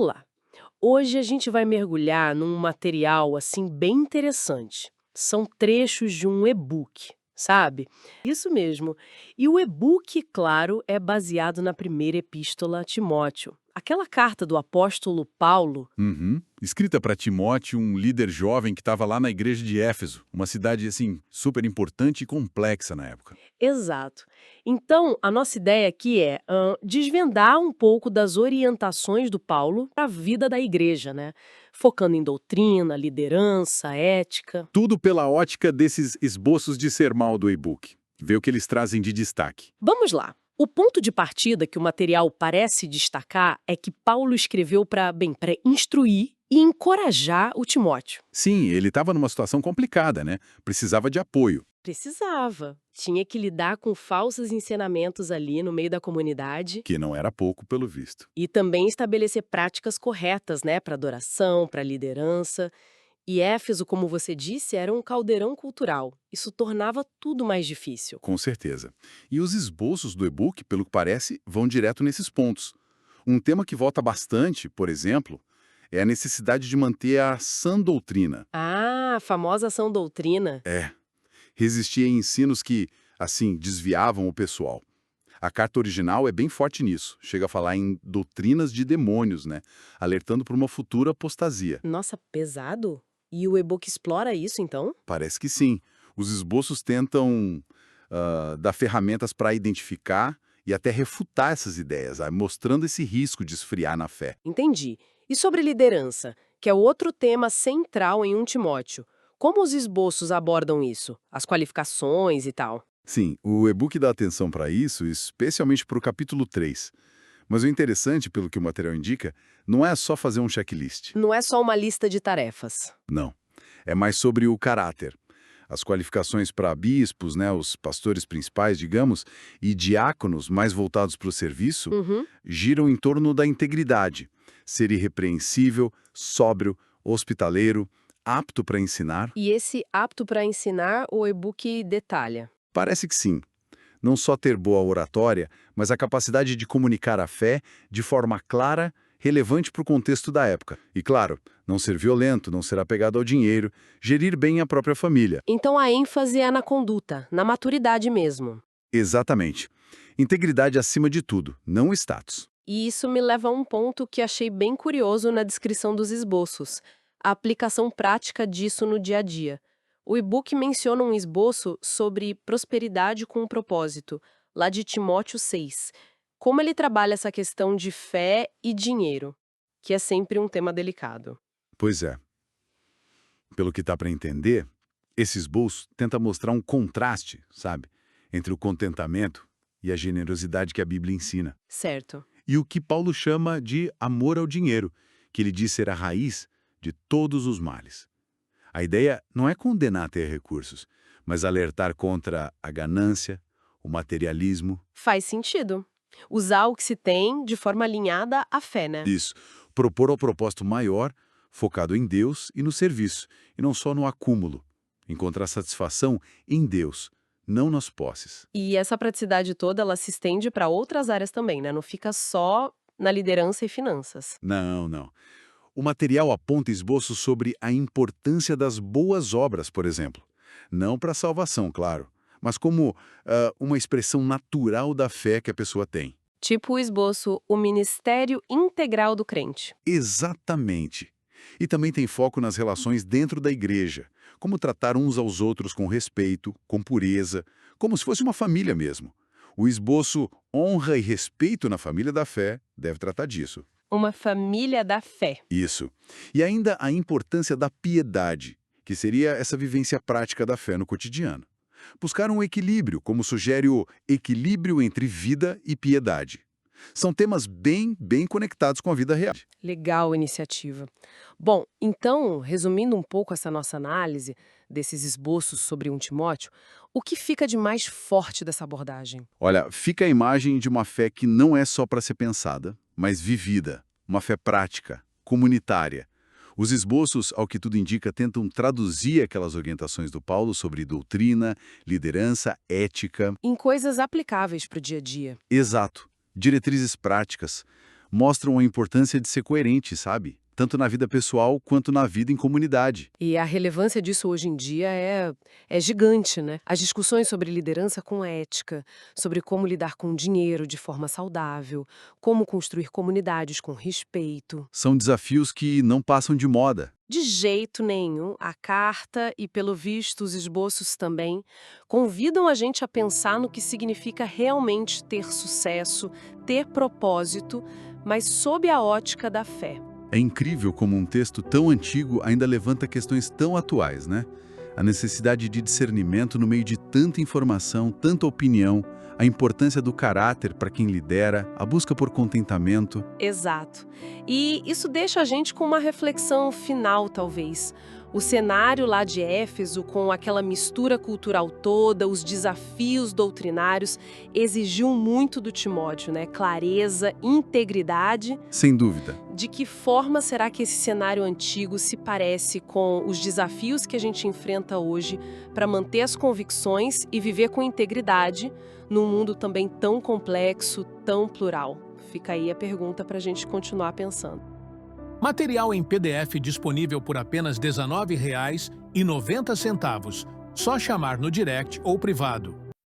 Olá! Hoje a gente vai mergulhar num material assim bem interessante. São trechos de um e-book, sabe? Isso mesmo. E o e-book, claro, é baseado na primeira epístola a Timóteo. Aquela carta do apóstolo Paulo. Uhum. Escrita para Timóteo, um líder jovem que estava lá na igreja de Éfeso, uma cidade assim super importante e complexa na época. Exato. Então, a nossa ideia aqui é desvendar um pouco das orientações do Paulo para a vida da igreja, né? Focando em doutrina, liderança, ética. Tudo pela ótica desses esboços de sermão do e-book. Vê o que eles trazem de destaque. Vamos lá. O ponto de partida que o material parece destacar é que Paulo escreveu para instruir e encorajar o Timóteo. Sim, ele estava numa situação complicada, né? Precisava de apoio. Precisava. Tinha que lidar com falsos ensinamentos ali no meio da comunidade Que não era pouco pelo visto. e também estabelecer práticas corretas, né, para adoração, para liderança. E Éfeso, como você disse, era um caldeirão cultural. Isso tornava tudo mais difícil. Com certeza. E os esboços do e-book, pelo que parece, vão direto nesses pontos. Um tema que volta bastante, por exemplo, é a necessidade de manter a sã doutrina. Ah, a famosa ação doutrina. Resistir a ensinos que, assim, desviavam o pessoal. A carta original é bem forte nisso, chega a falar em doutrinas de demônios, né? Alertando para uma futura apostasia. Nossa, pesado? E o e-book explora isso, então? Parece que sim. Os esboços tentam dar ferramentas para identificar e até refutar essas ideias, mostrando esse risco de esfriar na fé. Entendi. E sobre liderança, que é outro tema central em 1 Timóteo. Como os esboços abordam isso? As qualificações e tal? Sim, o e-book dá atenção para isso, especialmente para o capítulo 3. Mas o interessante, pelo que o material indica, não é só fazer um checklist. Não é só uma lista de tarefas. Não. É mais sobre o caráter. As qualificações para bispos, né, os pastores principais, digamos, e diáconos mais voltados para o serviço, Uhum. giram em torno da integridade. Ser irrepreensível, sóbrio, hospitaleiro, apto para ensinar. E esse apto para ensinar, o e-book detalha. Parece que sim. Não só ter boa oratória, mas a capacidade de comunicar a fé de forma clara, relevante para o contexto da época. E claro, não ser violento, não ser apegado ao dinheiro, gerir bem a própria família. Então a ênfase é na conduta, na maturidade mesmo. Exatamente. Integridade acima de tudo, não status. E isso me leva a um ponto que achei bem curioso na descrição dos esboços: a aplicação prática disso no dia a dia. O e-book menciona um esboço sobre prosperidade com um propósito, lá de Timóteo 6. Como ele trabalha essa questão de fé e dinheiro, que é sempre um tema delicado. Pois é. Pelo que dá para entender, esse esboço tenta mostrar um contraste, sabe, entre o contentamento e a generosidade que a Bíblia ensina. Certo. E o que Paulo chama de amor ao dinheiro, que ele diz ser a raiz de todos os males. A ideia não é condenar ter recursos, mas alertar contra a ganância, o materialismo. Faz sentido. Usar o que se tem de forma alinhada à fé, né? Isso, propor ao propósito maior, focado em Deus e no serviço, e não só no acúmulo. Encontrar satisfação em Deus, não nas posses. E essa praticidade toda, ela se estende para outras áreas também, né? Não fica só na liderança e finanças. Não, não. O material aponta esboços sobre a importância das boas obras, por exemplo. Não para a salvação, claro, mas como uma expressão natural da fé que a pessoa tem. Tipo o esboço O Ministério Integral do Crente. Exatamente. E também tem foco nas relações dentro da igreja, como tratar uns aos outros com respeito, com pureza, como se fosse uma família mesmo. O esboço Honra e Respeito na Família da Fé deve tratar disso. Uma família da fé. Isso. E ainda a importância da piedade, que seria essa vivência prática da fé no cotidiano. Buscar um equilíbrio, como sugere o equilíbrio entre vida e piedade. São temas bem conectados com a vida real. Legal iniciativa. Bom, então, resumindo um pouco essa nossa análise desses esboços sobre 1 Timóteo, o que fica de mais forte dessa abordagem? Olha, fica a imagem de uma fé que não é só para ser pensada, mas vivida. Uma fé prática, comunitária. Os esboços, ao que tudo indica, tentam traduzir aquelas orientações do Paulo sobre doutrina, liderança, ética. Em coisas aplicáveis para o dia a dia. Exato. Diretrizes práticas, mostram a importância de ser coerente, sabe? Tanto na vida pessoal quanto na vida em comunidade. E a relevância disso hoje em dia é gigante, né? As discussões sobre liderança com ética, sobre como lidar com dinheiro de forma saudável, como construir comunidades com respeito. São desafios que não passam de moda. De jeito nenhum, a carta e, pelo visto, os esboços também convidam a gente a pensar no que significa realmente ter sucesso, ter propósito, mas sob a ótica da fé. É incrível como um texto tão antigo ainda levanta questões tão atuais, né? A necessidade de discernimento no meio de tanta informação, tanta opinião, a importância do caráter para quem lidera, a busca por contentamento. Exato. E isso deixa a gente com uma reflexão final, talvez. O cenário lá de Éfeso, com aquela mistura cultural toda, os desafios doutrinários, exigiu muito do Timóteo, né? Clareza, integridade. Sem dúvida. De que forma será que esse cenário antigo se parece com os desafios que a gente enfrenta hoje para manter as convicções e viver com integridade num mundo também tão complexo, tão plural? Fica aí a pergunta para a gente continuar pensando. Material em PDF disponível por apenas R$ 19,90. Só chamar no direct ou privado.